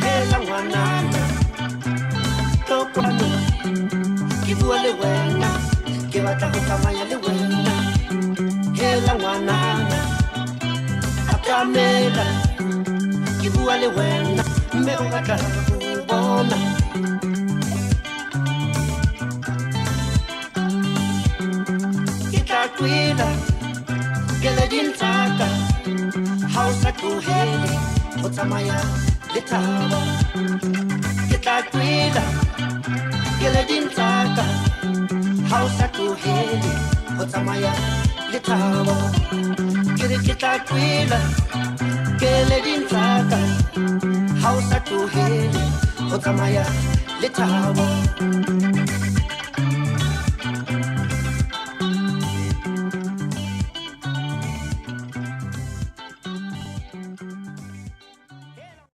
hela ngwanana tokwano ke bua le wena ke batla go tsamaya le wena hela ngwanana atamela ke bua le wena mme o batla go bona ke tla twila ke le dintlaka ha o sa tlohele go tsamaya le thabo ke tla twila ke le dintlaka ha o sa tlohele go tsamaya le thabo ke re ke tla twila ke le dintlaka ha o sa tlohele go tsamaya le thabo